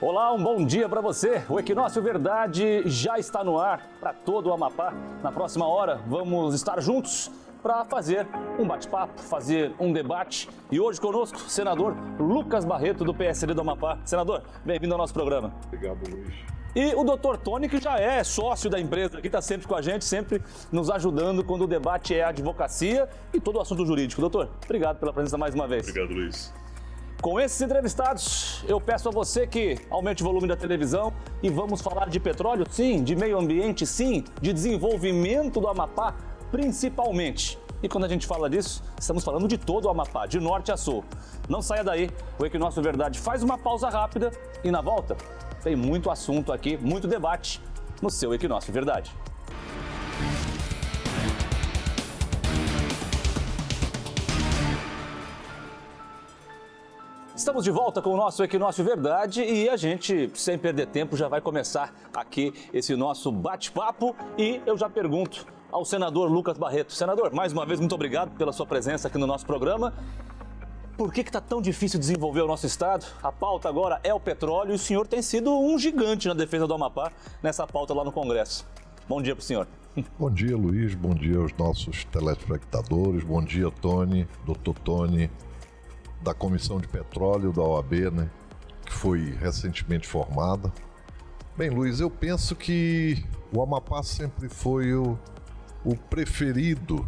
Olá, um bom dia para você. O Equinócio Verdade já está no ar para todo o Amapá. Na próxima hora vamos estar juntos para fazer um bate-papo, fazer um debate. E hoje conosco, o senador Lucas Barreto, do PSD do Amapá. Senador, bem-vindo ao nosso programa. Obrigado, Luiz. E o doutor Tony, que já é sócio da empresa, aqui está sempre com a gente, sempre nos ajudando quando o debate é advocacia e todo o assunto jurídico. Doutor, obrigado pela presença mais uma vez. Obrigado, Luiz. Com esses entrevistados, eu peço a você que aumente o volume da televisão e vamos falar de petróleo, sim, de meio ambiente, sim, de desenvolvimento do Amapá, principalmente. E quando a gente fala disso, estamos falando de todo o Amapá, de norte a sul. Não saia daí, o Equinócio Verdade faz uma pausa rápida e na volta tem muito assunto aqui, muito debate no seu Equinócio Verdade. Estamos de volta com o nosso Equinócio Verdade e a gente, sem perder tempo, já vai começar aqui esse nosso bate-papo e eu já pergunto ao senador Lucas Barreto. Senador, mais uma vez, muito obrigado pela sua presença aqui no nosso programa. Por que está tão difícil desenvolver o nosso estado? A pauta agora é o petróleo e o senhor tem sido um gigante na defesa do Amapá nessa pauta lá no Congresso. Bom dia para o senhor. Bom dia, Luiz. Bom dia aos nossos telespectadores. Bom dia, Tony, doutor Tony, da Comissão de Petróleo da OAB, né, que foi recentemente formada. Bem, Luiz, eu penso que o Amapá sempre foi o preferido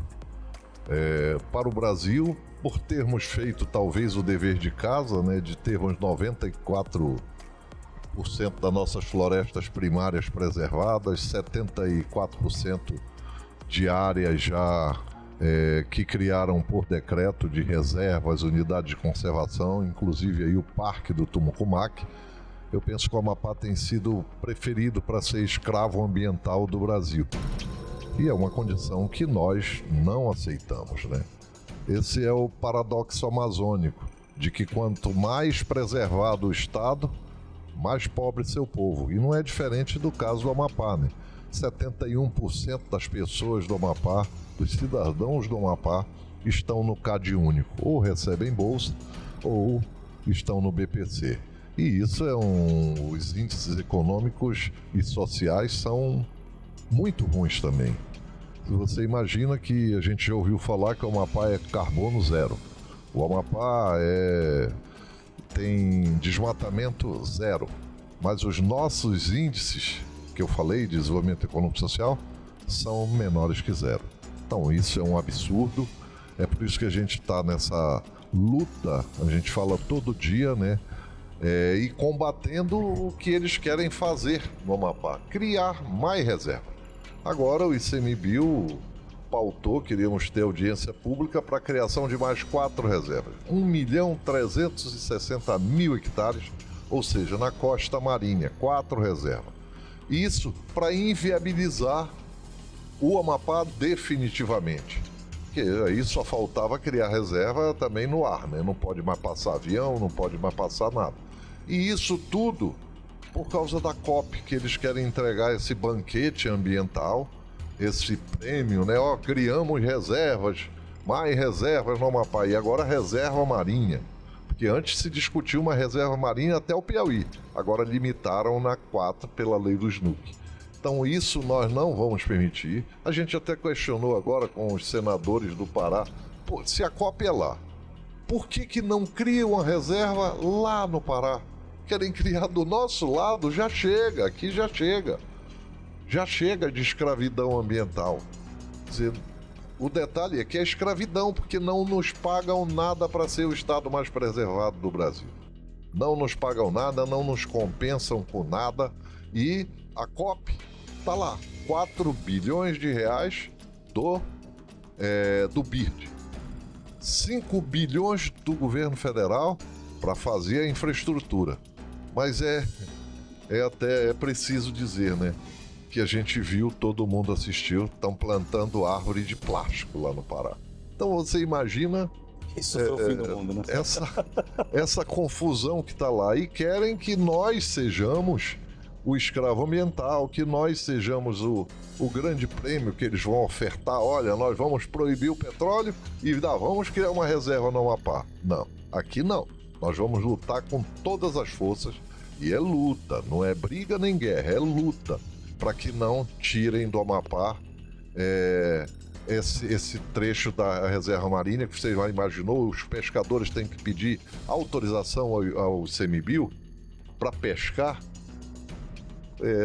para o Brasil, por termos feito talvez o dever de casa, né, de termos 94% das nossas florestas primárias preservadas, 74% de áreas já que criaram por decreto de reservas, unidades de conservação, inclusive aí o Parque do Tumucumaque. Eu penso que o Amapá tem sido preferido para ser escravo ambiental do Brasil. E é uma condição que nós não aceitamos, né? Esse é o paradoxo amazônico, de que quanto mais preservado o Estado, mais pobre seu povo. E não é diferente do caso do Amapá, né? 71% das pessoas do Amapá, dos cidadãos do Amapá, estão no CAD único, ou recebem bolsa, ou estão no BPC. E isso os índices econômicos e sociais são muito ruins também. Você imagina que a gente já ouviu falar que o Amapá é carbono zero. O Amapá tem desmatamento zero. Mas os nossos índices, que eu falei, de desenvolvimento econômico e social, são menores que zero. Então isso é um absurdo. É por isso que a gente está nessa luta, a gente fala todo dia, né? E combatendo o que eles querem fazer no Amapá, criar mais reserva. Agora o ICMBio pautou, queríamos ter audiência pública para a criação de mais 4 reservas. 1.360.000 hectares, ou seja, na costa marinha, 4 reservas. Isso para inviabilizar o Amapá definitivamente. Porque aí só faltava criar reserva também no ar, né? Não pode mais passar avião, não pode mais passar nada. E isso tudo por causa da COP, que eles querem entregar esse banquete ambiental, esse prêmio, né? Ó, criamos reservas, mais reservas no Amapá, e agora reserva marinha. Porque antes se discutiu uma reserva marinha até o Piauí, agora limitaram na 4 pela lei do SNUC. Então isso nós não vamos permitir. A gente até questionou agora com os senadores do Pará, pô, se a COP é lá, por que não cria uma reserva lá no Pará? Querem criar do nosso lado, já chega, aqui já chega. Já chega de escravidão ambiental. Quer dizer, o detalhe é que é escravidão, porque não nos pagam nada para ser o estado mais preservado do Brasil. Não nos pagam nada, não nos compensam com nada. E a COP está lá, 4 bilhões de reais do BIRD. 5 bilhões do governo federal para fazer a infraestrutura. Mas até preciso dizer, né, que a gente viu, todo mundo assistiu, estão plantando árvore de plástico lá no Pará. Então você imagina Isso foi o fim do mundo, né? essa confusão que está lá, e querem que nós sejamos o escravo ambiental, que nós sejamos o grande prêmio que eles vão ofertar. Olha, nós vamos proibir o petróleo e vamos criar uma reserva no Amapá. Não, aqui não. Nós vamos lutar com todas as forças aqui é luta, não é briga nem guerra, é luta para que não tirem do Amapá esse trecho da reserva marinha que você já imaginou. Os pescadores têm que pedir autorização ao ICMBio para pescar.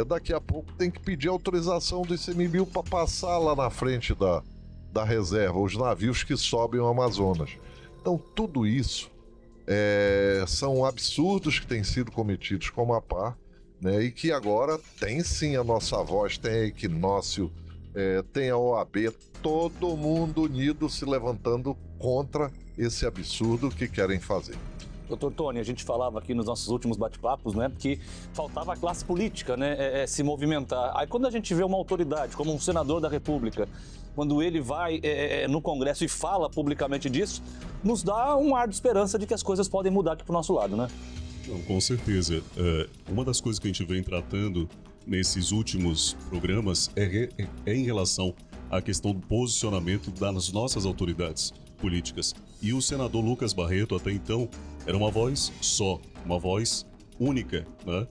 Daqui a pouco tem que pedir autorização do ICMBio para passar lá na frente da reserva os navios que sobem o Amazonas. Então tudo isso são absurdos que têm sido cometidos com o Amapá, né, e que agora tem sim a nossa voz, tem a Equinócio, tem a OAB, todo mundo unido se levantando contra esse absurdo que querem fazer. Doutor Tony, a gente falava aqui nos nossos últimos bate-papos, né, que faltava a classe política, né, se movimentar. Aí quando a gente vê uma autoridade, como um senador da República, quando ele vai no Congresso e fala publicamente disso, nos dá um ar de esperança de que as coisas podem mudar aqui para o nosso lado, né? Não, com certeza. Uma das coisas que a gente vem tratando nesses últimos programas é em relação à questão do posicionamento das nossas autoridades políticas. E o senador Lucas Barreto, até então, era uma voz só, uma voz única, né?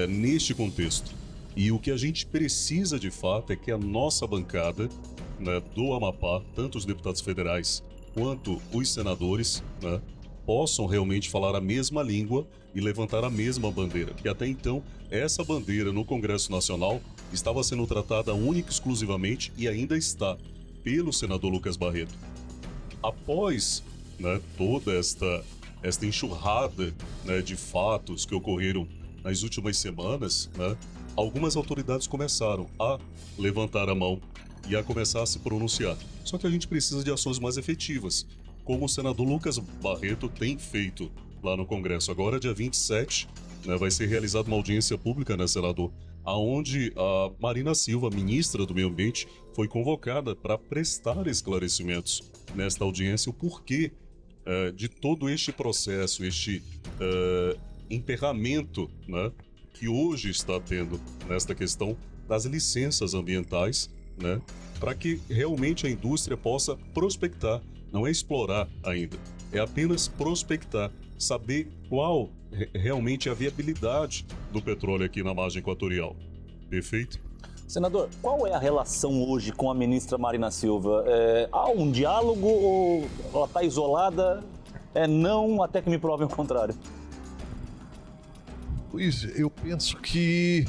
Neste contexto. E o que a gente precisa, de fato, é que a nossa bancada, né, do Amapá, tanto os deputados federais quanto os senadores, né, possam realmente falar a mesma língua e levantar a mesma bandeira. Que até então, essa bandeira no Congresso Nacional estava sendo tratada única e exclusivamente, e ainda está, pelo senador Lucas Barreto. Após, né, toda esta enxurrada, né, de fatos que ocorreram nas últimas semanas, né, algumas autoridades começaram a levantar a mão e a começar a se pronunciar. Só que a gente precisa de ações mais efetivas, como o senador Lucas Barreto tem feito lá no Congresso. Agora, dia 27, né, vai ser realizada uma audiência pública, né, senador, aonde a Marina Silva, ministra do Meio Ambiente, foi convocada para prestar esclarecimentos nesta audiência, o porquê de todo este processo, este emperramento, né, que hoje está tendo nesta questão das licenças ambientais, né, para que realmente a indústria possa prospectar. Não é explorar ainda, é apenas prospectar, saber qual realmente é a viabilidade do petróleo aqui na margem equatorial. Perfeito? Senador, qual é a relação hoje com a ministra Marina Silva? Há um diálogo ou ela está isolada? Não, até que me provem o contrário. Pois, eu penso que,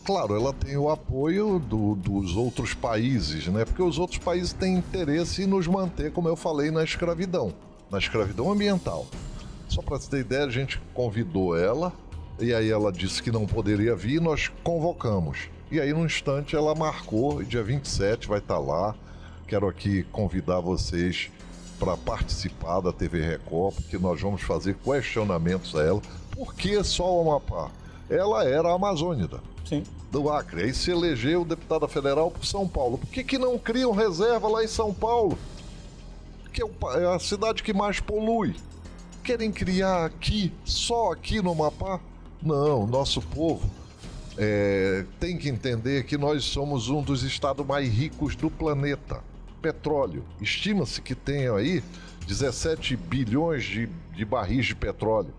claro, ela tem o apoio dos outros países, né? Porque os outros países têm interesse em nos manter, como eu falei, na escravidão ambiental. Só para você ter ideia, a gente convidou ela, e aí ela disse que não poderia vir, nós convocamos. E aí, num instante, ela marcou, e dia 27 vai estar lá. Quero aqui convidar vocês para participar da TV Record, porque nós vamos fazer questionamentos a ela. Por que só o Amapá? Ela era amazônida. Sim. Do Acre. Aí se elegeu deputada federal por São Paulo. Por que não criam reserva lá em São Paulo? Que é a cidade que mais polui. Querem criar aqui, só aqui no Amapá? Não, nosso povo tem que entender que nós somos um dos estados mais ricos do planeta. Petróleo. Estima-se que tem aí 17 bilhões de barris de petróleo,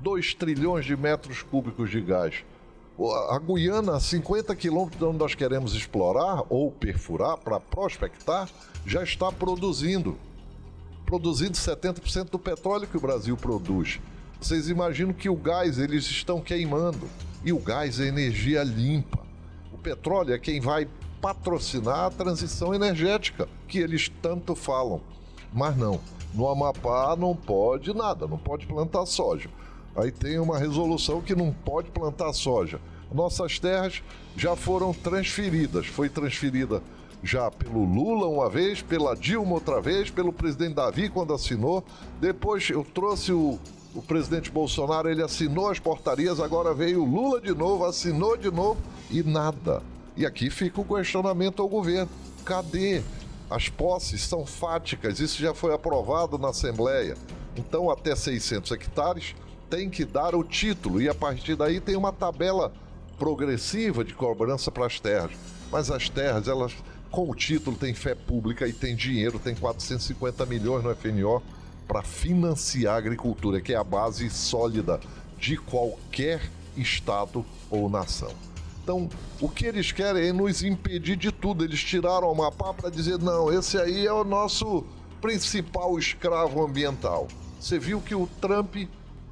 2 trilhões de metros cúbicos de gás. A Guiana, a 50 quilômetros de onde nós queremos explorar ou perfurar para prospectar, já está produzindo 70% do petróleo que o Brasil produz. Vocês imaginam que o gás eles estão queimando, e o gás é energia limpa. O petróleo é quem vai patrocinar a transição energética, que eles tanto falam. Mas não, no Amapá não pode nada, não pode plantar soja. Aí tem uma resolução que não pode plantar soja. Nossas terras já foram transferidas. Foi transferida já pelo Lula uma vez, pela Dilma outra vez, pelo presidente Davi quando assinou. Depois eu trouxe o presidente Bolsonaro, ele assinou as portarias, agora veio o Lula de novo, assinou de novo e nada. E aqui fica o questionamento ao governo. Cadê? As posses são fáticas, isso já foi aprovado na Assembleia. Então até 600 hectares tem que dar o título e a partir daí tem uma tabela progressiva de cobrança para as terras. Mas as terras, elas com o título tem fé pública e tem dinheiro, tem 450 milhões no FNO para financiar a agricultura, que é a base sólida de qualquer estado ou nação. Então, o que eles querem é nos impedir de tudo. Eles tiraram o Amapá para dizer, não, esse aí é o nosso principal escravo ambiental. Você viu que o Trump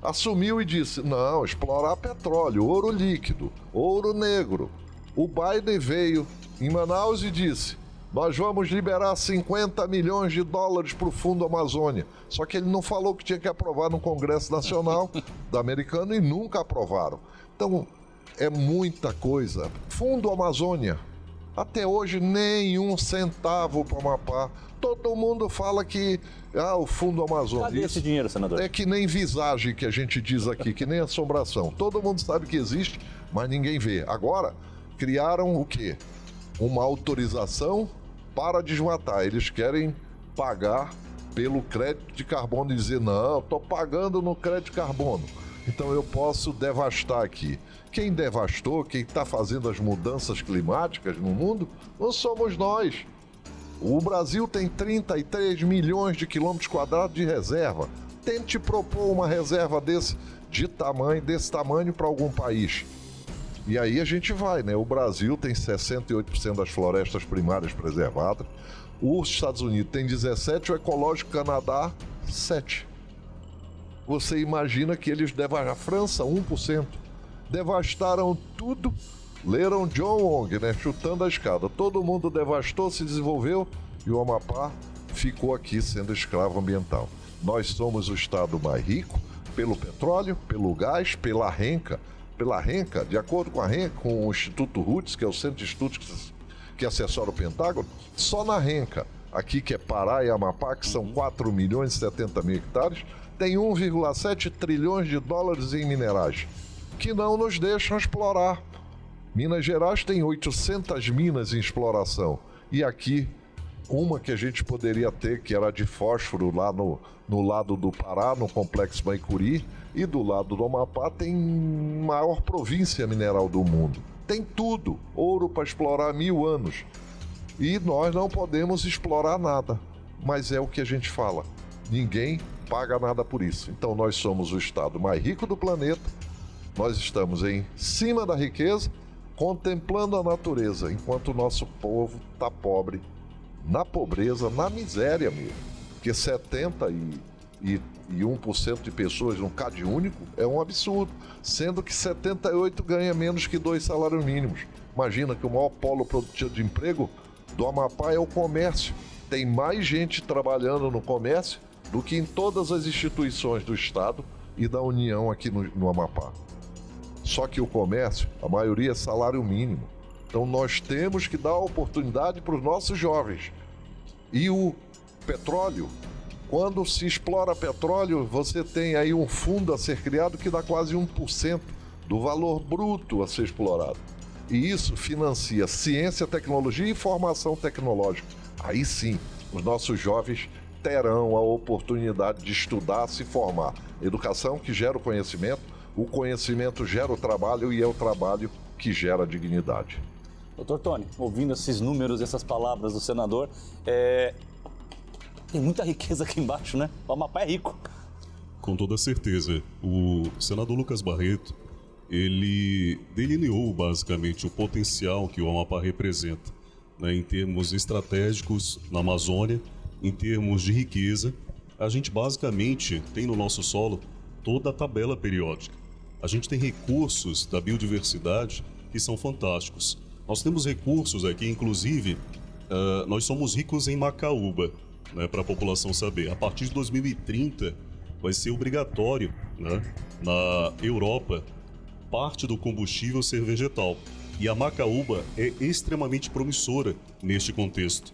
assumiu e disse, não, explorar petróleo, ouro líquido, ouro negro. O Biden veio em Manaus e disse, nós vamos liberar 50 milhões de dólares para o Fundo Amazônia. Só que ele não falou que tinha que aprovar no Congresso Nacional americano e nunca aprovaram. Então, é muita coisa. Fundo Amazônia, até hoje nenhum centavo para o Amapá. Todo mundo fala que o Fundo Amazônia. Cadê esse dinheiro, senador? É que nem visagem que a gente diz aqui, que nem assombração. Todo mundo sabe que existe, mas ninguém vê. Agora, criaram o quê? Uma autorização para desmatar. Eles querem pagar pelo crédito de carbono e dizer, não, estou pagando no crédito de carbono. Então eu posso devastar aqui. Quem devastou, quem está fazendo as mudanças climáticas no mundo, não somos nós. O Brasil tem 33 milhões de quilômetros quadrados de reserva. Tente propor uma reserva desse tamanho para algum país. E aí a gente vai, né? O Brasil tem 68% das florestas primárias preservadas. Os Estados Unidos tem 17%, o ecológico Canadá, 7%. Você imagina que eles devastaram, a França, 1%. Devastaram tudo. Leram John Wong, né? Chutando a escada. Todo mundo devastou, se desenvolveu e o Amapá ficou aqui sendo escravo ambiental. Nós somos o estado mais rico pelo petróleo, pelo gás, pela renca. Pela renca, de acordo com a renca, com o Instituto Roots, que é o centro de estudos que assessora o Pentágono, só na renca, aqui que é Pará e Amapá, que são 4 milhões e 70 mil hectares, tem 1,7 trilhões de dólares em minerais, que não nos deixam explorar. Minas Gerais tem 800 minas em exploração, e aqui, uma que a gente poderia ter, que era de fósforo lá no lado do Pará, no Complexo Maicuri, e do lado do Amapá tem maior província mineral do mundo. Tem tudo, ouro para explorar 1000 anos. E nós não podemos explorar nada, mas é o que a gente fala. Ninguém paga nada por isso. Então nós somos o estado mais rico do planeta, nós estamos em cima da riqueza, contemplando a natureza, enquanto o nosso povo está pobre, na pobreza, na miséria mesmo. Porque 71% de pessoas num CAD único é um absurdo, sendo que 78% ganha menos que 2 salários mínimos. Imagina que o maior polo produtivo de emprego do Amapá é o comércio. Tem mais gente trabalhando no comércio do que em todas as instituições do Estado e da União aqui no Amapá. Só que o comércio, a maioria é salário mínimo. Então nós temos que dar oportunidade para os nossos jovens. E o petróleo, quando se explora petróleo, você tem aí um fundo a ser criado que dá quase 1% do valor bruto a ser explorado. E isso financia ciência, tecnologia e formação tecnológica. Aí sim, os nossos jovens terão a oportunidade de estudar, se formar. Educação que gera o conhecimento gera o trabalho e é o trabalho que gera a dignidade. Doutor Tony, ouvindo esses números, essas palavras do senador, tem muita riqueza aqui embaixo, né? O Amapá é rico. Com toda certeza. O senador Lucas Barreto, ele delineou basicamente o potencial que o Amapá representa, né, em termos estratégicos na Amazônia, em termos de riqueza. A gente basicamente tem no nosso solo toda a tabela periódica. A gente tem recursos da biodiversidade que são fantásticos. Nós temos recursos aqui, inclusive, nós somos ricos em macaúba, né, para a população saber. A partir de 2030 vai ser obrigatório, né, na Europa, parte do combustível ser vegetal. E a macaúba é extremamente promissora neste contexto,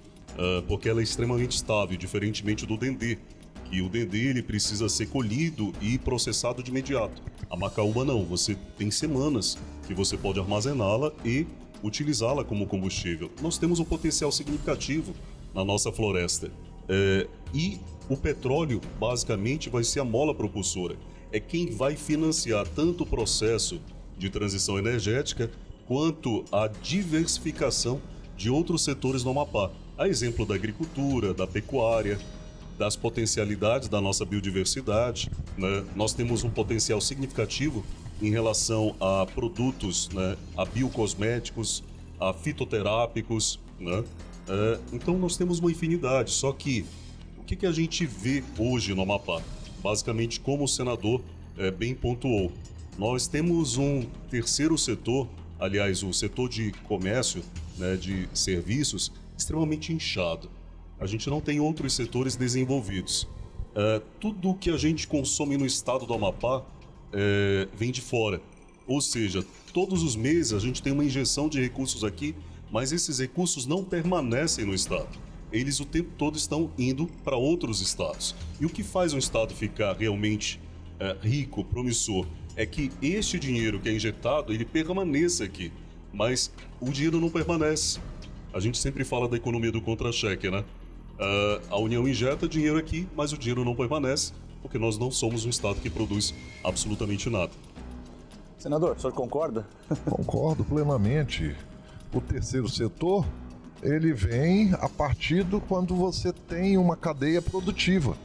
porque ela é extremamente estável, diferentemente do dendê, que o dendê ele precisa ser colhido e processado de imediato. A macaúba não, você tem semanas que você pode armazená-la e utilizá-la como combustível. Nós temos um potencial significativo na nossa floresta. E o petróleo, basicamente, vai ser a mola propulsora. É quem vai financiar tanto o processo de transição energética quanto a diversificação de outros setores no Amapá. A exemplo da agricultura, da pecuária, das potencialidades da nossa biodiversidade, né? Nós temos um potencial significativo em relação a produtos, né, a biocosméticos, a fitoterápicos, né? Então nós temos uma infinidade, só que o que a gente vê hoje no Amapá? Basicamente, como o senador bem pontuou, nós temos um terceiro setor, aliás, o setor de comércio, né, de serviços, extremamente inchado. A gente não tem outros setores desenvolvidos. Tudo que a gente consome no estado do Amapá vem de fora. Ou seja, todos os meses a gente tem uma injeção de recursos aqui, mas esses recursos não permanecem no estado. Eles o tempo todo estão indo para outros estados. E o que faz um estado ficar realmente rico, promissor, é que este dinheiro que é injetado, ele permaneça aqui. Mas o dinheiro não permanece. A gente sempre fala da economia do contra-cheque, né? A União injeta dinheiro aqui, mas o dinheiro não permanece, porque nós não somos um estado que produz absolutamente nada. Senador, o senhor concorda? Concordo plenamente. O terceiro setor, ele vem a partir de quando você tem uma cadeia produtiva.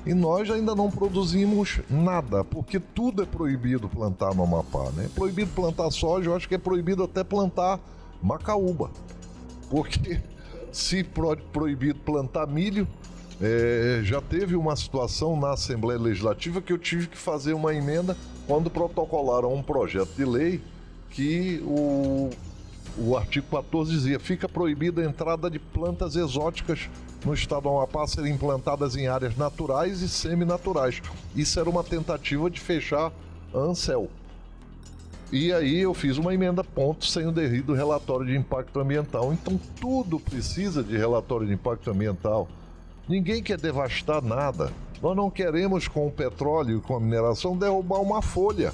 E nós ainda não produzimos nada, porque tudo é proibido plantar no Amapá, né? É proibido plantar soja, eu acho que é proibido até plantar macaúba. Porque se proibido plantar milho, já teve uma situação na Assembleia Legislativa que eu tive que fazer uma emenda quando protocolaram um projeto de lei que o artigo 14 dizia: fica proibida a entrada de plantas exóticas no estado do Amapá serem implantadas em áreas naturais e seminaturais. Isso era uma tentativa de fechar a Ancel. E aí eu fiz uma emenda ponto sem o devido relatório de impacto ambiental. Então tudo precisa de relatório de impacto ambiental. Ninguém quer devastar nada. Nós não queremos, com o petróleo e com a mineração, derrubar uma folha.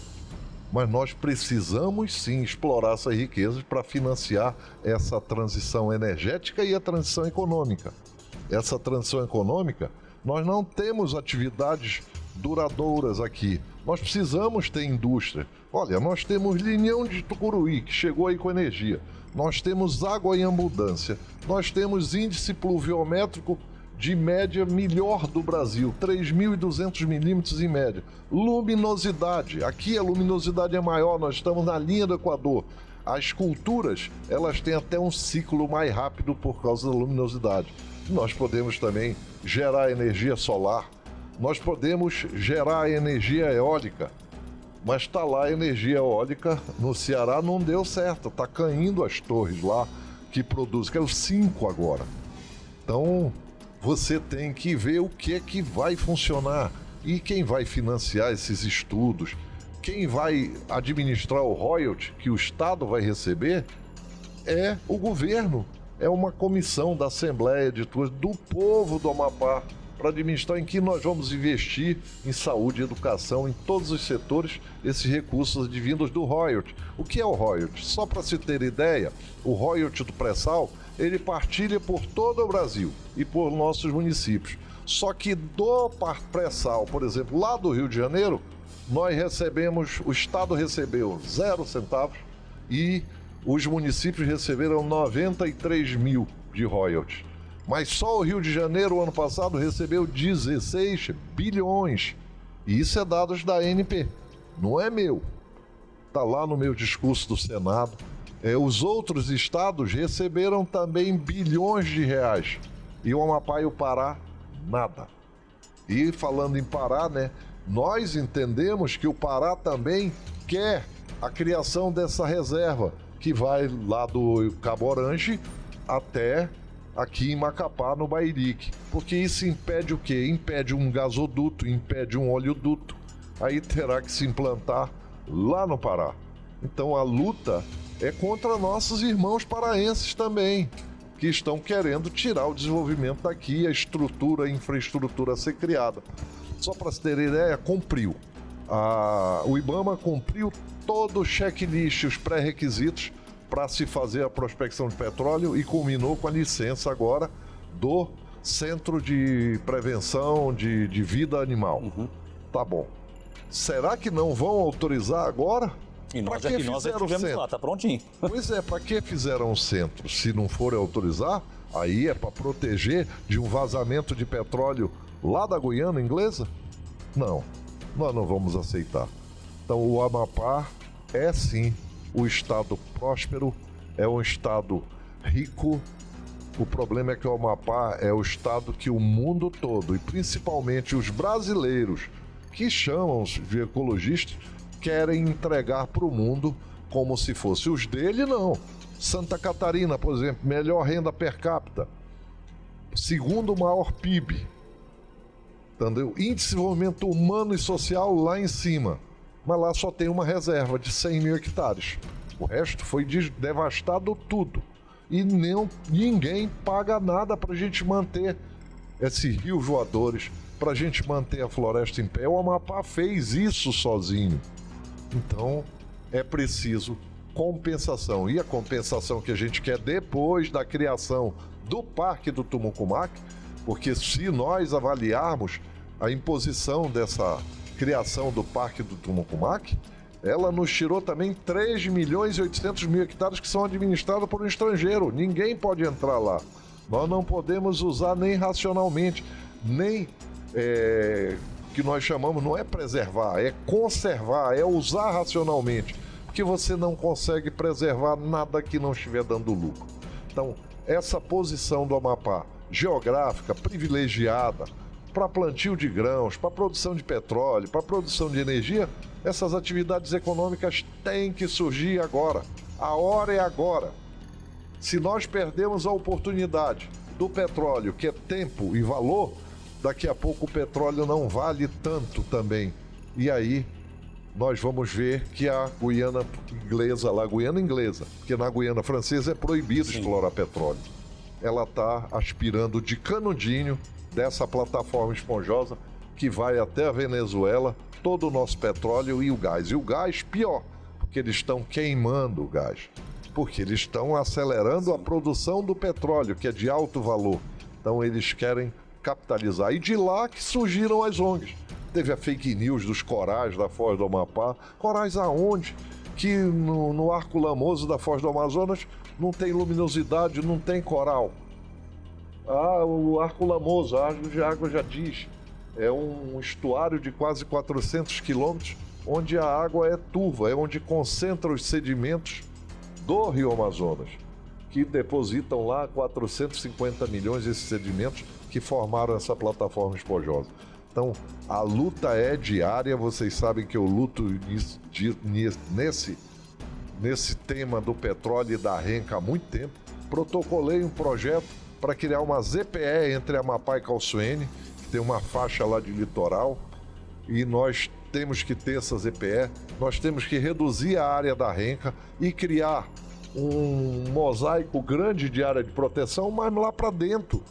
Mas nós precisamos sim explorar essas riquezas para financiar essa transição energética e a transição econômica. Essa transição econômica, nós não temos atividades duradouras aqui. Nós precisamos ter indústria. Olha, nós temos Linhão de Tucuruí, que chegou aí com energia. Nós temos água em abundância. Nós temos índice pluviométrico de média melhor do Brasil, 3.200 milímetros em média. Luminosidade, aqui a luminosidade é maior, nós estamos na linha do Equador. As culturas, elas têm até um ciclo mais rápido por causa da luminosidade. Nós podemos também gerar energia solar, nós podemos gerar energia eólica, mas está lá a energia eólica no Ceará, não deu certo, está caindo as torres lá que produzem, quero 5 agora. Então, você tem que ver o que é que vai funcionar e quem vai financiar esses estudos, quem vai administrar o royalty que o Estado vai receber é o governo, é uma comissão da Assembleia do povo do Amapá para administrar em que nós vamos investir em saúde e educação, em todos os setores, esses recursos advindos do royalty. O que é o royalty? Só para se ter ideia, o royalty do pré-sal, ele partilha por todo o Brasil e por nossos municípios. Só que do pré-sal, por exemplo, lá do Rio de Janeiro, nós recebemos, o Estado recebeu 0 centavos e os municípios receberam 93 mil de royalties. Mas só o Rio de Janeiro, ano passado, recebeu 16 bilhões. E isso é dados da ANP, não é meu. Está lá no meu discurso do Senado. Os outros estados receberam também bilhões de reais. E o Amapá e o Pará, nada. E falando em Pará, né, nós entendemos que o Pará também quer a criação dessa reserva, que vai lá do Cabo Orange até aqui em Macapá, no Bairique. Porque isso impede o quê? Impede um gasoduto, impede um oleoduto. Aí terá que se implantar lá no Pará. Então a luta é contra nossos irmãos paraenses também, que estão querendo tirar o desenvolvimento daqui, a estrutura, a infraestrutura a ser criada. Só para se ter ideia, cumpriu. O IBAMA cumpriu todo o checklist, os pré-requisitos para se fazer a prospecção de petróleo e culminou com a licença agora do Centro de Prevenção de Vida Animal. Tá bom. Será que não vão autorizar agora? E nós já estivemos lá, tá prontinho. Pois é, para que fizeram um centro? Se não forem autorizar, aí é para proteger de um vazamento de petróleo lá da Guiana Inglesa? Não, nós não vamos aceitar. Então o Amapá é sim o estado próspero, é um estado rico. O problema é que o Amapá é o estado que o mundo todo, e principalmente os brasileiros, que chamam-se de ecologistas, querem entregar para o mundo como se fosse os dele, não. Santa Catarina, por exemplo, melhor renda per capita, segundo maior PIB, entendeu? Índice de desenvolvimento humano e social lá em cima, mas lá só tem uma reserva de 100 mil hectares. O resto foi devastado tudo. E ninguém paga nada para a gente manter esses rios voadores, para a gente manter a floresta em pé. O Amapá fez isso sozinho. Então, é preciso compensação. E a compensação que a gente quer depois da criação do Parque do Tumucumaque, porque se nós avaliarmos a imposição dessa criação do Parque do Tumucumaque, ela nos tirou também 3 milhões e 800 mil hectares que são administrados por um estrangeiro. Ninguém pode entrar lá. Nós não podemos usar nem racionalmente, nem que nós chamamos, não é preservar, é conservar, é usar racionalmente. Porque você não consegue preservar nada que não estiver dando lucro. Então, essa posição do Amapá, geográfica, privilegiada, para plantio de grãos, para produção de petróleo, para produção de energia, essas atividades econômicas têm que surgir agora. A hora é agora. Se nós perdemos a oportunidade do petróleo, que é tempo e valor, daqui a pouco o petróleo não vale tanto também. E aí nós vamos ver que a Guiana inglesa, porque na Guiana francesa é proibido explorar petróleo. Ela está aspirando de canudinho dessa plataforma esponjosa que vai até a Venezuela, todo o nosso petróleo e o gás. E o gás, pior, porque eles estão queimando o gás, porque eles estão acelerando a produção do petróleo, que é de alto valor. Então eles querem capitalizar. E de lá que surgiram as ONGs. Teve a fake news dos corais da Foz do Amapá. Corais aonde? Que no Arco Lamoso da Foz do Amazonas não tem luminosidade, não tem coral. O Arco Lamoso, a água já diz, é um estuário de quase 400 quilômetros, onde a água é turva, é onde concentra os sedimentos do Rio Amazonas, que depositam lá 450 milhões desses sedimentos que formaram essa plataforma esponjosa. Então, a luta é diária, vocês sabem que eu luto nesse tema do petróleo e da renca há muito tempo. Protocolei um projeto para criar uma ZPE entre Amapá e Calçoene, que tem uma faixa lá de litoral, e nós temos que ter essa ZPE, nós temos que reduzir a área da renca e criar um mosaico grande de área de proteção, mas lá para dentro.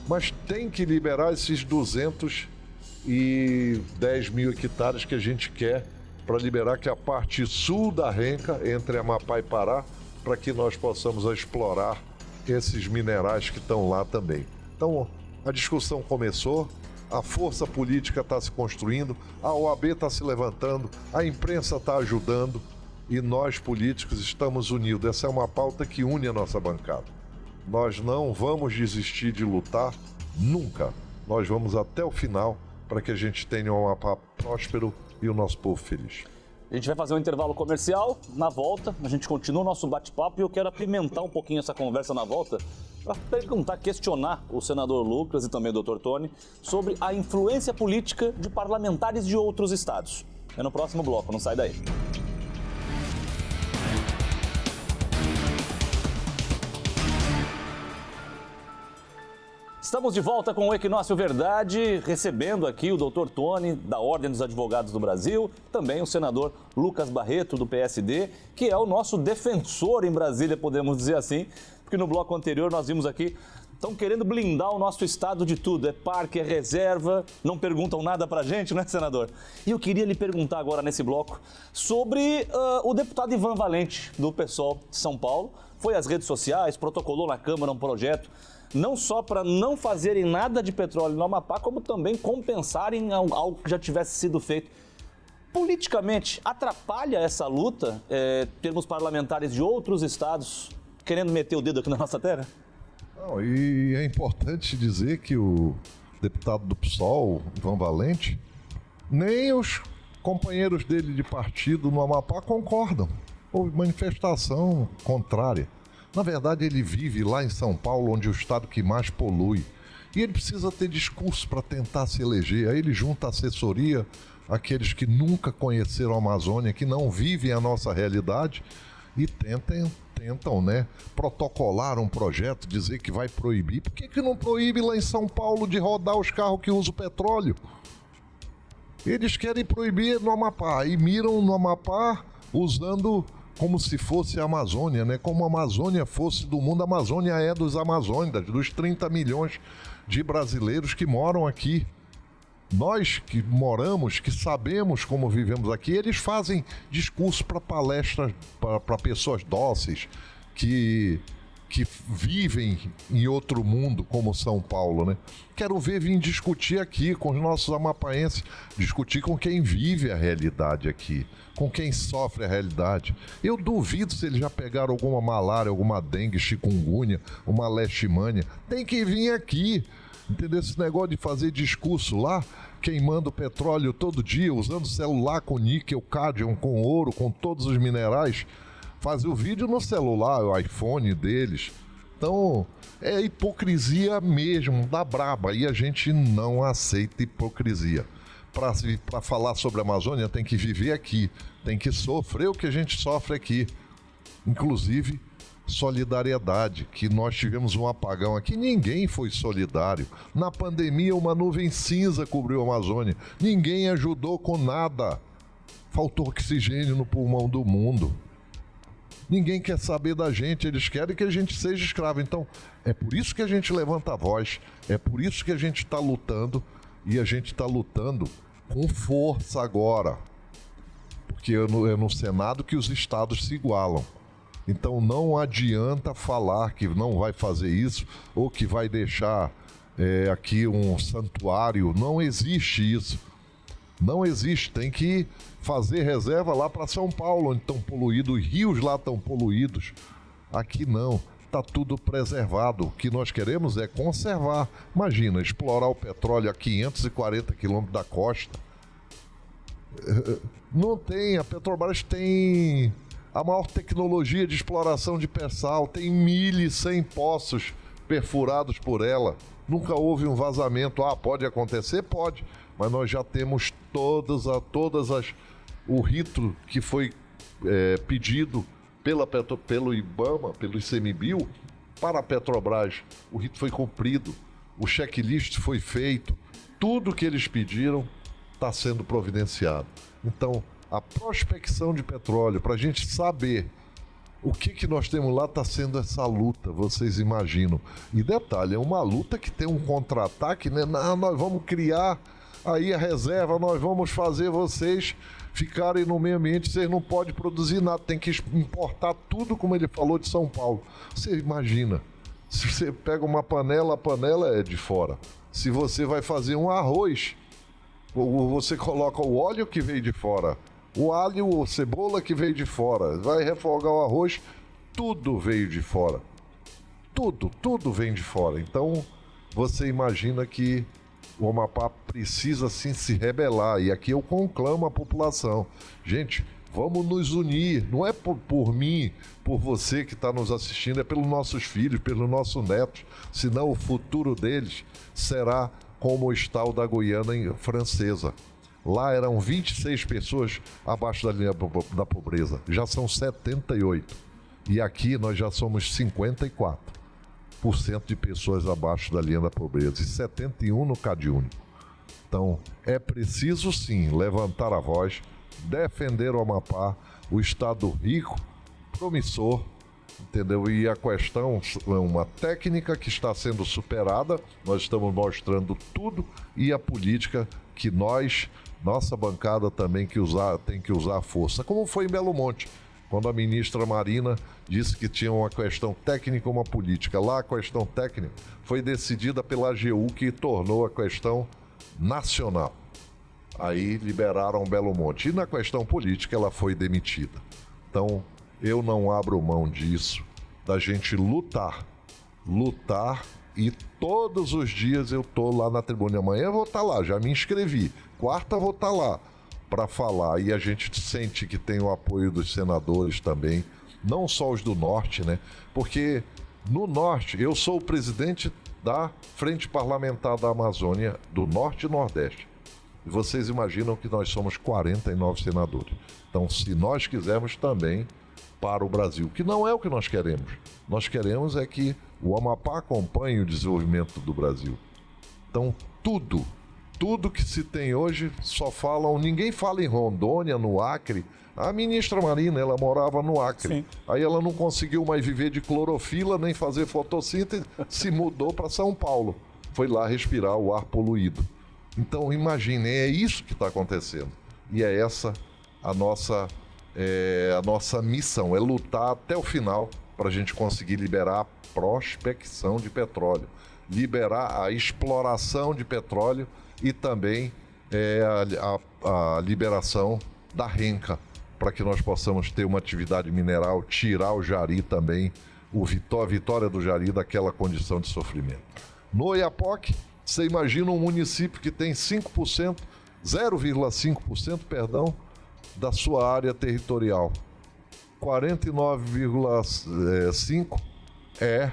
Mas tem que liberar esses 210 mil hectares que a gente quer para liberar, que é a parte sul da renca, entre Amapá e Pará, para que nós possamos explorar esses minerais que estão lá também. Então, a discussão começou, a força política está se construindo, a OAB está se levantando, a imprensa está ajudando e nós, políticos, estamos unidos. Essa é uma pauta que une a nossa bancada. Nós não vamos desistir de lutar, nunca. Nós vamos até o final para que a gente tenha um Amapá próspero e o nosso povo feliz. A gente vai fazer um intervalo comercial. Na volta, a gente continua o nosso bate-papo e eu quero apimentar um pouquinho essa conversa na volta para perguntar, questionar o senador Lucas e também o Dr. Tony sobre a influência política de parlamentares de outros estados. É no próximo bloco, não sai daí. Estamos de volta com o Equinócio Verdade, recebendo aqui o Dr. Tony, da Ordem dos Advogados do Brasil, também o senador Lucas Barreto, do PSD, que é o nosso defensor em Brasília, podemos dizer assim, porque no bloco anterior nós vimos aqui, estão querendo blindar o nosso estado de tudo, é parque, é reserva, não perguntam nada pra gente, né, senador? E eu queria lhe perguntar agora nesse bloco sobre o deputado Ivan Valente, do PSOL de São Paulo, foi às redes sociais, protocolou na Câmara um projeto, não só para não fazerem nada de petróleo no Amapá, como também compensarem algo que já tivesse sido feito. Politicamente, atrapalha essa luta termos parlamentares de outros estados querendo meter o dedo aqui na nossa terra? Não, e é importante dizer que o deputado do PSOL, Ivan Valente, nem os companheiros dele de partido no Amapá concordam. Houve manifestação contrária. Na verdade, ele vive lá em São Paulo, onde é o estado que mais polui. E ele precisa ter discurso para tentar se eleger. Aí ele junta assessoria, aqueles que nunca conheceram a Amazônia, que não vivem a nossa realidade, e tentam, né, protocolar um projeto, dizer que vai proibir. Por que não proíbe lá em São Paulo de rodar os carros que usam petróleo? Eles querem proibir no Amapá e miram no Amapá usando como se fosse a Amazônia, né? Como a Amazônia fosse do mundo. A Amazônia é dos amazônidas, dos 30 milhões de brasileiros que moram aqui. Nós que moramos, que sabemos como vivemos aqui, eles fazem discurso para palestras, para pessoas dóceis, que vivem em outro mundo como São Paulo, né? Quero ver vir discutir aqui com os nossos amapaenses, discutir com quem vive a realidade aqui, com quem sofre a realidade. Eu duvido se eles já pegaram alguma malária, alguma dengue, chikungunya, uma leishmania. Tem que vir aqui, entendeu? Esse negócio de fazer discurso lá, queimando petróleo todo dia, usando celular com níquel, cádmio, com ouro, com todos os minerais, fazer o vídeo no celular, o iPhone deles. Então, é hipocrisia mesmo, da braba. E a gente não aceita hipocrisia. Para falar sobre a Amazônia, tem que viver aqui. Tem que sofrer o que a gente sofre aqui. Inclusive, solidariedade, que nós tivemos um apagão aqui. Ninguém foi solidário. Na pandemia, uma nuvem cinza cobriu a Amazônia. Ninguém ajudou com nada. Faltou oxigênio no pulmão do mundo. Ninguém quer saber da gente, eles querem que a gente seja escravo. Então, é por isso que a gente levanta a voz, é por isso que a gente está lutando, e a gente está lutando com força agora. Porque é no Senado que os estados se igualam. Então, não adianta falar que não vai fazer isso, ou que vai deixar aqui um santuário. Não existe isso. Não existe, tem que fazer reserva lá para São Paulo, onde estão poluídos, os rios lá estão poluídos. Aqui não, está tudo preservado. O que nós queremos é conservar. Imagina, explorar o petróleo a 540 quilômetros da costa. Não tem, a Petrobras tem a maior tecnologia de exploração de pré-sal, tem 1.100 poços perfurados por ela. Nunca houve um vazamento. Pode acontecer? Pode. Mas nós já temos o rito que foi pedido pelo IBAMA, pelo ICMBio, para a Petrobras. O rito foi cumprido, o checklist foi feito, tudo que eles pediram está sendo providenciado. Então, a prospecção de petróleo, para a gente saber o que nós temos lá, está sendo essa luta, vocês imaginam. E detalhe, é uma luta que tem um contra-ataque, né? Nós vamos criar aí a reserva, nós vamos fazer vocês ficarem no meio ambiente, vocês não podem produzir nada, tem que importar tudo, como ele falou, de São Paulo. Você imagina, se você pega uma panela, a panela é de fora. Se você vai fazer um arroz, você coloca o óleo que veio de fora, o alho, a cebola que veio de fora, vai refogar o arroz, tudo veio de fora. Tudo vem de fora. Então, você imagina que o Amapá precisa sim se rebelar, e aqui eu conclamo a população. Gente, vamos nos unir, não é por mim, por você que está nos assistindo, é pelos nossos filhos, pelos nossos netos, senão o futuro deles será como está o da Guiana Francesa. Lá eram 26 pessoas abaixo da linha da pobreza, já são 78, e aqui nós já somos 54%. De pessoas abaixo da linha da pobreza e 71 no CadÚnico. Então, é preciso sim levantar a voz, defender o Amapá, o estado rico, promissor, entendeu? E a questão é uma técnica que está sendo superada, nós estamos mostrando tudo, e a política que nossa bancada também tem que usar a força, como foi em Belo Monte, quando a ministra Marina disse que tinha uma questão técnica e uma política. Lá a questão técnica foi decidida pela AGU, que tornou a questão nacional. Aí liberaram Belo Monte. E na questão política ela foi demitida. Então eu não abro mão disso, da gente lutar, e todos os dias eu tô lá na tribuna. Amanhã eu vou estar lá, já me inscrevi. Quarta eu vou estar lá. para falar, e a gente sente que tem o apoio dos senadores também, não só os do Norte, né? Porque no Norte, eu sou o presidente da Frente Parlamentar da Amazônia, do Norte e Nordeste. E vocês imaginam que nós somos 49 senadores. Então, se nós quisermos também para o Brasil, que não é o que nós queremos. Nós queremos é que o Amapá acompanhe o desenvolvimento do Brasil. Então, tudo que se tem hoje, só falam, ninguém fala em Rondônia, no Acre. A ministra Marina, ela morava no Acre. Sim. Aí ela não conseguiu mais viver de clorofila, nem fazer fotossíntese, se mudou para São Paulo. Foi lá respirar o ar poluído. Então, imaginem, é isso que está acontecendo. E é essa a nossa missão, é lutar até o final para a gente conseguir liberar a prospecção de petróleo, liberar a exploração de petróleo e também a liberação da renca, para que nós possamos ter uma atividade mineral, tirar o jari também, a vitória do jari daquela condição de sofrimento. No Oiapoque, você imagina um município que tem 0,5%, perdão, da sua área territorial. 49,5%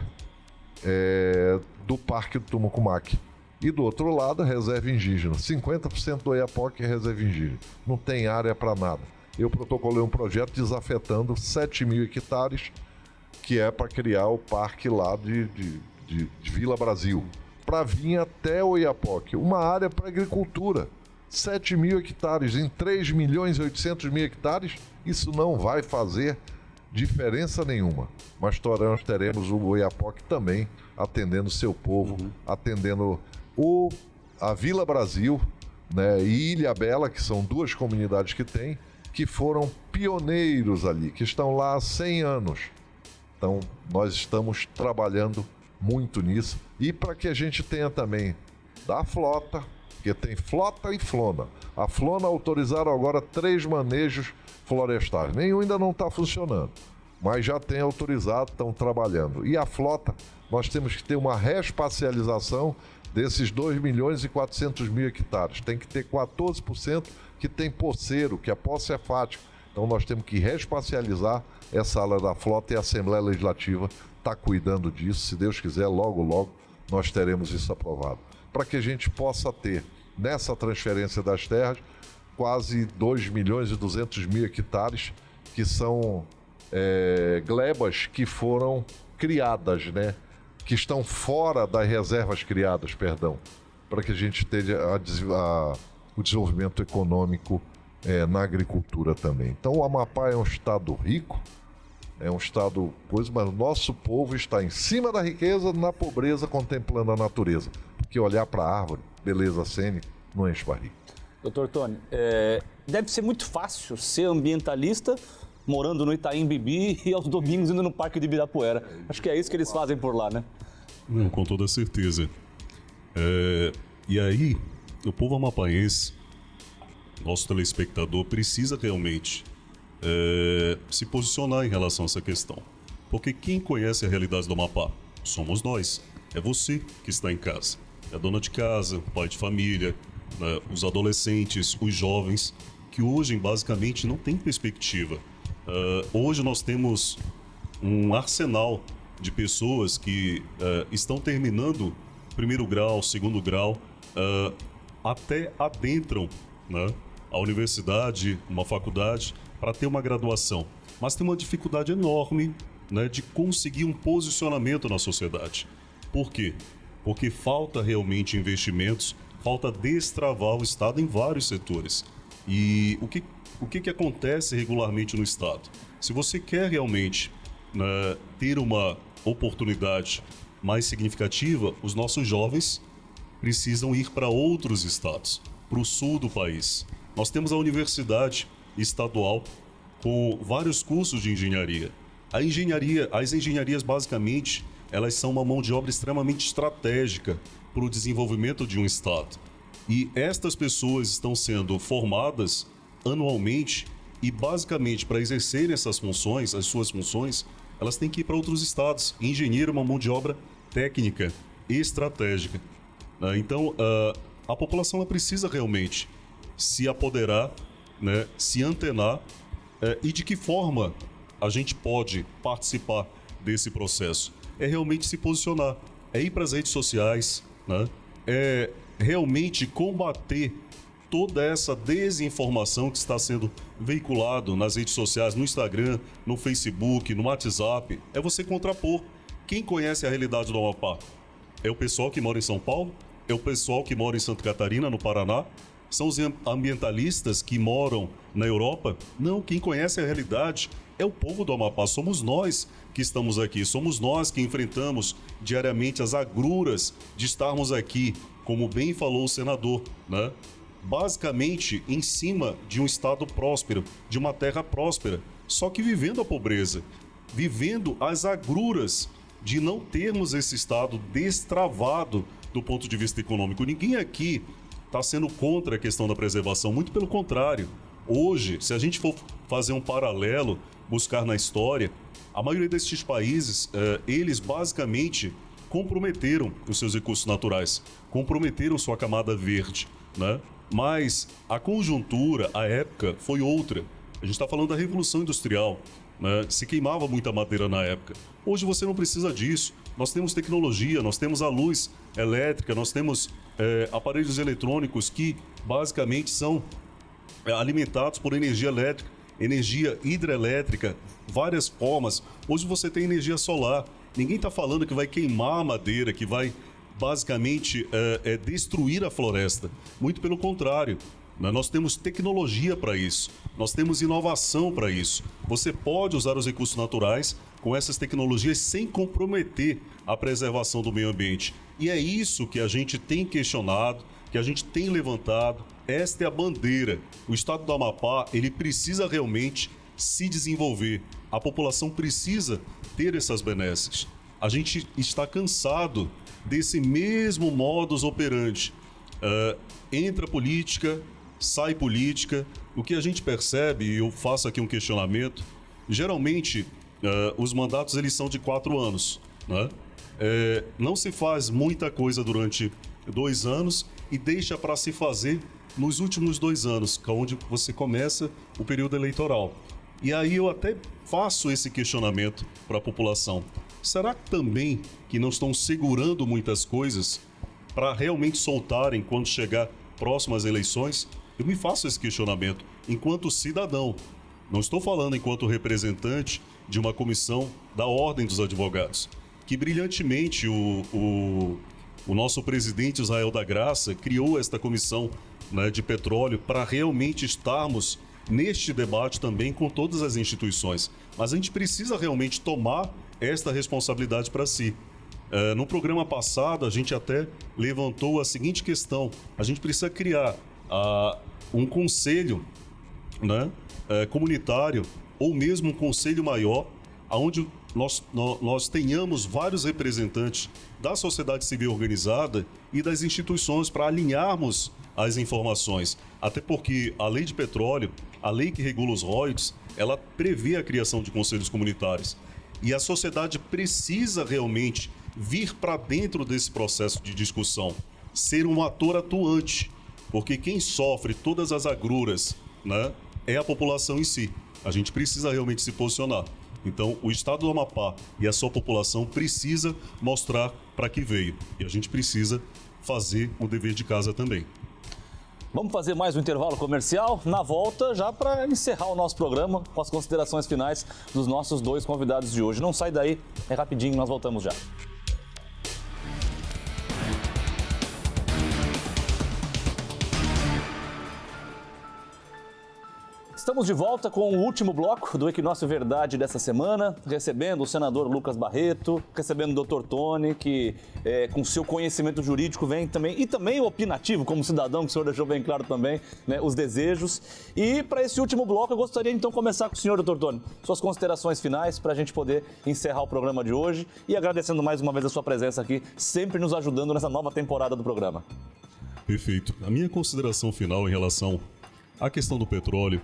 do Parque do Tumucumaque. E do outro lado, a reserva indígena. 50% do Oiapoque é reserva indígena. Não tem área para nada. Eu protocolei um projeto desafetando 7 mil hectares, que é para criar o parque lá de Vila Brasil, para vir até o Oiapoque. Uma área para agricultura. 7 mil hectares em 3 milhões e 800 mil hectares, isso não vai fazer diferença nenhuma. Mas nós teremos o Oiapoque também atendendo seu povo, atendendo a Vila Brasil, né, e Ilha Bela, que são duas comunidades que foram pioneiros ali, que estão lá há 100 anos. Então, nós estamos trabalhando muito nisso. E para que a gente tenha também da flota, porque tem flota e flona. A flona autorizaram agora 3 manejos florestais. Nenhum ainda não está funcionando, mas já tem autorizado, estão trabalhando. E a flota, nós temos que ter uma reespacialização desses 2 milhões e 400 mil hectares. Tem que ter 14% que tem poceiro, que é posse hepática. Então nós temos que reespacializar essa área da flota e a Assembleia Legislativa está cuidando disso. Se Deus quiser, logo, logo nós teremos isso aprovado. Para que a gente possa ter, nessa transferência das terras, quase 2 milhões e 200 mil hectares, que são glebas que foram criadas, né? Que estão fora das reservas criadas, perdão, para que a gente tenha o desenvolvimento econômico na agricultura também. Então o Amapá é um estado rico, é um estado mas o nosso povo está em cima da riqueza, na pobreza, contemplando a natureza. Porque olhar para a árvore, beleza cênica, não enche barriga. Doutor Tony, deve ser muito fácil ser ambientalista morando no Itaim Bibi e aos domingos indo no Parque de Ibirapuera. Acho que é isso que eles fazem por lá, né? Não, com toda certeza. E aí, o povo amapaense, nosso telespectador, precisa realmente se posicionar em relação a essa questão. Porque quem conhece a realidade do Amapá somos nós. É você que está em casa. É a dona de casa, o pai de família, né, os adolescentes, os jovens, que hoje basicamente não têm perspectiva. Hoje nós temos um arsenal de pessoas que estão terminando primeiro grau, segundo grau, até adentram, né, a universidade, uma faculdade, para ter uma graduação. Mas tem uma dificuldade enorme, né, de conseguir um posicionamento na sociedade. Por quê? Porque falta realmente investimentos, falta destravar o Estado em vários setores. E o que acontece regularmente no Estado? Se você quer realmente, né, ter uma oportunidade mais significativa, os nossos jovens precisam ir para outros estados, para o sul do país. Nós temos a universidade estadual com vários cursos de engenharia. As engenharias basicamente, elas são uma mão de obra extremamente estratégica para o desenvolvimento de um estado. E estas pessoas estão sendo formadas anualmente e basicamente para exercerem essas funções, as suas funções, elas têm que ir para outros estados. Engenheiro é uma mão de obra técnica e estratégica. Então, a população ela precisa realmente se apoderar né, se antenar e de que forma a gente pode participar desse processo. É realmente se posicionar, é ir para as redes sociais, né, é realmente combater toda essa desinformação que está sendo veiculado nas redes sociais, no Instagram, no Facebook, no WhatsApp. É você contrapor. Quem conhece a realidade do Amapá? É o pessoal que mora em São Paulo? É o pessoal que mora em Santa Catarina, no Paraná? São os ambientalistas que moram na Europa? Não, quem conhece a realidade é o povo do Amapá. Somos nós que estamos aqui, somos nós que enfrentamos diariamente as agruras de estarmos aqui, como bem falou o senador, né? Basicamente em cima de um estado próspero, de uma terra próspera, só que vivendo a pobreza, vivendo as agruras de não termos esse estado destravado do ponto de vista econômico. Ninguém aqui está sendo contra a questão da preservação, muito pelo contrário. Hoje, se a gente for fazer um paralelo, buscar na história, a maioria desses países, eles basicamente comprometeram os seus recursos naturais, comprometeram sua camada verde, né? Mas a conjuntura, a época, foi outra. A gente está falando da Revolução Industrial, né? Se queimava muita madeira na época. Hoje você não precisa disso. Nós temos tecnologia, nós temos a luz elétrica, nós temos aparelhos eletrônicos que basicamente são alimentados por energia elétrica, energia hidrelétrica, várias formas. Hoje você tem energia solar. Ninguém está falando que vai queimar a madeira, que vai basicamente destruir a floresta. Muito pelo contrário, né? Nós temos tecnologia para isso, nós temos inovação para isso. Você pode usar os recursos naturais com essas tecnologias sem comprometer a preservação do meio ambiente. E é isso que a gente tem questionado, que a gente tem levantado. Esta é a bandeira. O estado do Amapá, ele precisa realmente se desenvolver. A população precisa ter essas benesses. A gente está cansado desse mesmo modus operandi. Entra política, sai política. O que a gente percebe, e eu faço aqui um questionamento, geralmente os mandatos eles são de 4 anos, né? Não se faz muita coisa durante 2 anos e deixa para se fazer nos últimos 2 anos, que é onde você começa o período eleitoral. E aí eu até faço esse questionamento para a população. Será que também que não estão segurando muitas coisas para realmente soltarem quando chegar próximas eleições? Eu me faço esse questionamento enquanto cidadão. Não estou falando enquanto representante de uma comissão da Ordem dos Advogados, que brilhantemente o nosso presidente Israel da Graça criou esta comissão, né, de petróleo para realmente estarmos neste debate também com todas as instituições. Mas a gente precisa realmente tomar esta responsabilidade para si. No programa passado, a gente até levantou a seguinte questão: a gente precisa criar um conselho, né, comunitário, ou mesmo um conselho maior, onde nós tenhamos vários representantes da sociedade civil organizada e das instituições para alinharmos as informações. Até porque a lei de petróleo, a lei que regula os royalties, ela prevê a criação de conselhos comunitários. E a sociedade precisa realmente vir para dentro desse processo de discussão, ser um ator atuante, porque quem sofre todas as agruras, né, é a população em si. A gente precisa realmente se posicionar. Então, o estado do Amapá e a sua população precisa mostrar para que veio. E a gente precisa fazer o dever de casa também. Vamos fazer mais um intervalo comercial? Na volta, já para encerrar o nosso programa com as considerações finais dos nossos 2 convidados de hoje. Não sai daí, é rapidinho, nós voltamos já. Estamos de volta com o último bloco do Equinócio Verdade dessa semana, recebendo o senador Lucas Barreto, recebendo o Dr. Tony, que com seu conhecimento jurídico vem também, e também opinativo como cidadão, que o senhor deixou bem claro também, né, os desejos. E para esse último bloco eu gostaria então de começar com o senhor, Dr. Tony, suas considerações finais para a gente poder encerrar o programa de hoje e agradecendo mais uma vez a sua presença aqui, sempre nos ajudando nessa nova temporada do programa. Perfeito. A minha consideração final em relação à questão do petróleo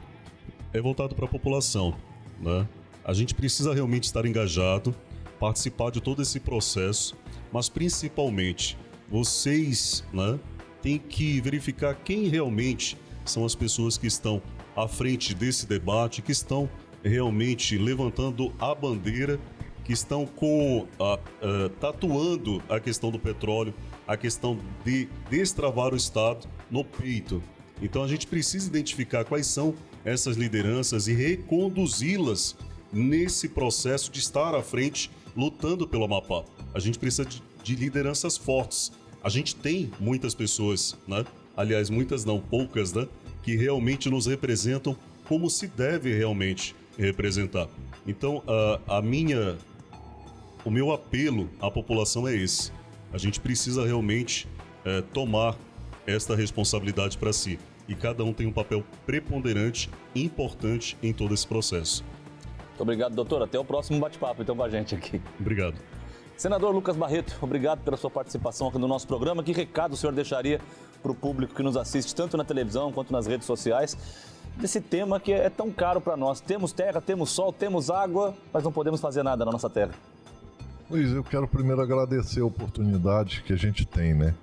é voltado para a população, né? A gente precisa realmente estar engajado, participar de todo esse processo, mas principalmente vocês, né, têm que verificar quem realmente são as pessoas que estão à frente desse debate, que estão realmente levantando a bandeira, que estão tatuando a questão do petróleo, a questão de destravar o Estado no peito. Então a gente precisa identificar quais são essas lideranças e reconduzi-las nesse processo de estar à frente, lutando pelo Amapá. A gente precisa de lideranças fortes. A gente tem muitas pessoas, né? Aliás, muitas não, poucas, né? Que realmente nos representam como se deve realmente representar. Então, o meu apelo à população é esse. A gente precisa realmente tomar esta responsabilidade para si. E cada um tem um papel preponderante, importante em todo esse processo. Muito obrigado, doutor. Até o próximo bate-papo, então, com a gente aqui. Obrigado. Senador Lucas Barreto, obrigado pela sua participação aqui no nosso programa. Que recado o senhor deixaria para o público que nos assiste, tanto na televisão quanto nas redes sociais, desse tema que é tão caro para nós? Temos terra, temos sol, temos água, mas não podemos fazer nada na nossa terra. Luiz, eu quero primeiro agradecer a oportunidade que a gente tem, né?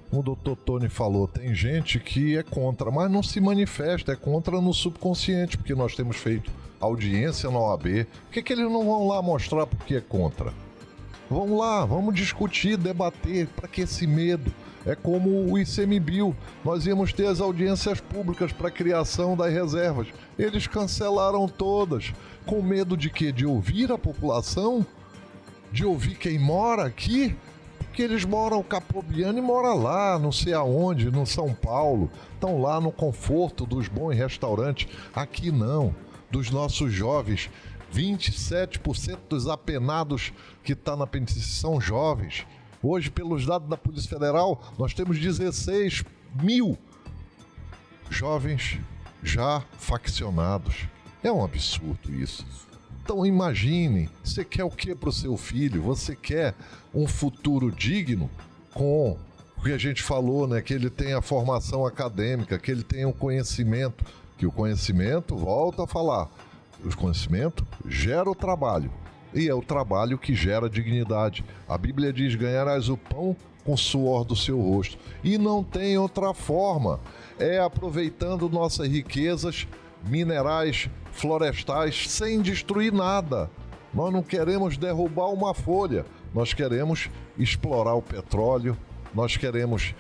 Como o doutor Tony falou, tem gente que é contra, mas não se manifesta, é contra no subconsciente, porque nós temos feito audiência na OAB. Por que eles não vão lá mostrar porque é contra? Vamos lá, vamos discutir, debater, para que esse medo? É como o ICMBio, nós íamos ter as audiências públicas para a criação das reservas. Eles cancelaram todas, com medo de quê? De ouvir a população? De ouvir quem mora aqui? Porque eles moram, o Capobiano e mora lá, não sei aonde, no São Paulo. Estão lá no conforto dos bons restaurantes. Aqui não, dos nossos jovens. 27% dos apenados que está na penitenciária são jovens. Hoje, pelos dados da Polícia Federal, nós temos 16 mil jovens já faccionados. É um absurdo isso. Então imagine, você quer o que para o seu filho? Você quer um futuro digno com o que a gente falou, né? Que ele tenha a formação acadêmica, que ele tenha o conhecimento, que o conhecimento, volta a falar, o conhecimento gera o trabalho, e é o trabalho que gera dignidade. A Bíblia diz, ganharás o pão com o suor do seu rosto, e não tem outra forma, é aproveitando nossas riquezas minerais, florestais, sem destruir nada. Nós não queremos derrubar uma folha, nós queremos explorar o petróleo, nós queremos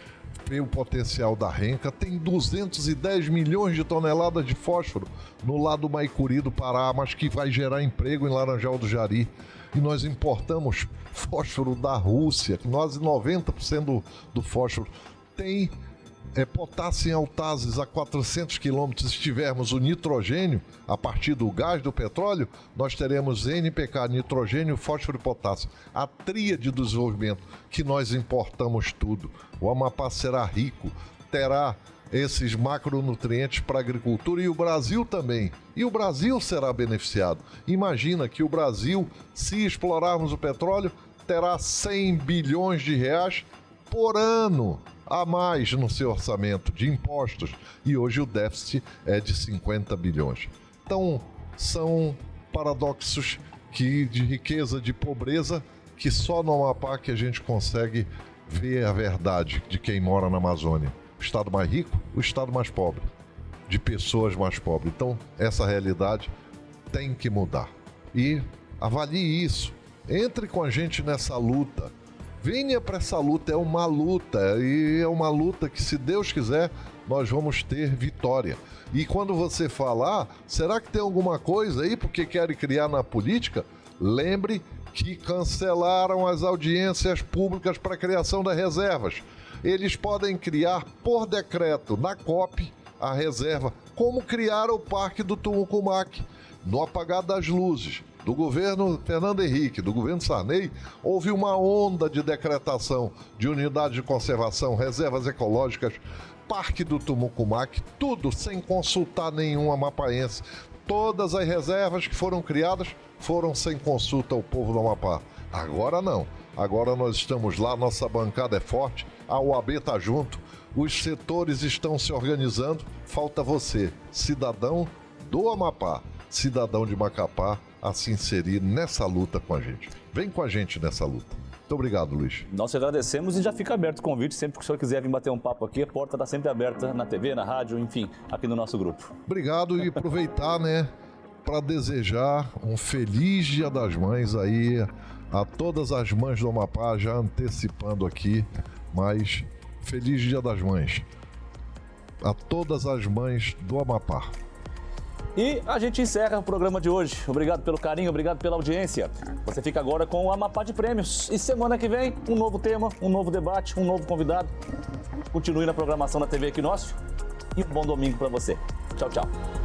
ver o potencial da renca. Tem 210 milhões de toneladas de fósforo no lado Maicuri do Pará, mas que vai gerar emprego em Laranjal do Jari. E nós importamos fósforo da Rússia, nós 90% do fósforo tem potássio em Altazes a 400 quilômetros. Se tivermos o nitrogênio, a partir do gás do petróleo, nós teremos NPK, nitrogênio, fósforo e potássio. A tríade do desenvolvimento, que nós importamos tudo. O Amapá será rico, terá esses macronutrientes para a agricultura, e o Brasil também. E o Brasil será beneficiado. Imagina que o Brasil, se explorarmos o petróleo, terá 100 bilhões de reais por ano a mais no seu orçamento de impostos, e hoje o déficit é de 50 bilhões. Então, são paradoxos de riqueza, de pobreza, que só no Amapá que a gente consegue ver a verdade de quem mora na Amazônia. O estado mais rico, o estado mais pobre, de pessoas mais pobres. Então, essa realidade tem que mudar. E avalie isso. Entre com a gente nessa luta. Venha para essa luta, é uma luta, e é uma luta que, se Deus quiser, nós vamos ter vitória. E quando você falar, será que tem alguma coisa aí porque querem criar na política? Lembre que cancelaram as audiências públicas para a criação das reservas. Eles podem criar por decreto na COP a reserva, como criaram o Parque do Tumucumaque, no apagar das luzes. Do governo Fernando Henrique, do governo Sarney, houve uma onda de decretação de unidades de conservação, reservas ecológicas, Parque do Tumucumaque, tudo sem consultar nenhum amapaense. Todas as reservas que foram criadas foram sem consulta ao povo do Amapá. Agora não. Agora nós estamos lá, nossa bancada é forte, a OAB está junto, os setores estão se organizando, falta você, cidadão do Amapá, cidadão de Macapá, a se inserir nessa luta com a gente. Vem com a gente nessa luta. Muito obrigado, Luiz. Nós te agradecemos e já fica aberto o convite. Sempre que o senhor quiser vir bater um papo aqui, a porta está sempre aberta na TV, na rádio, enfim, aqui no nosso grupo. Obrigado e aproveitar, né, para desejar um feliz Dia das Mães aí a todas as mães do Amapá, já antecipando aqui, mas feliz Dia das Mães a todas as mães do Amapá. E a gente encerra o programa de hoje. Obrigado pelo carinho, obrigado pela audiência. Você fica agora com o Amapá de Prêmios. E semana que vem, um novo tema, um novo debate, um novo convidado. Continue na programação da TV Equinócio e um bom domingo para você. Tchau, tchau.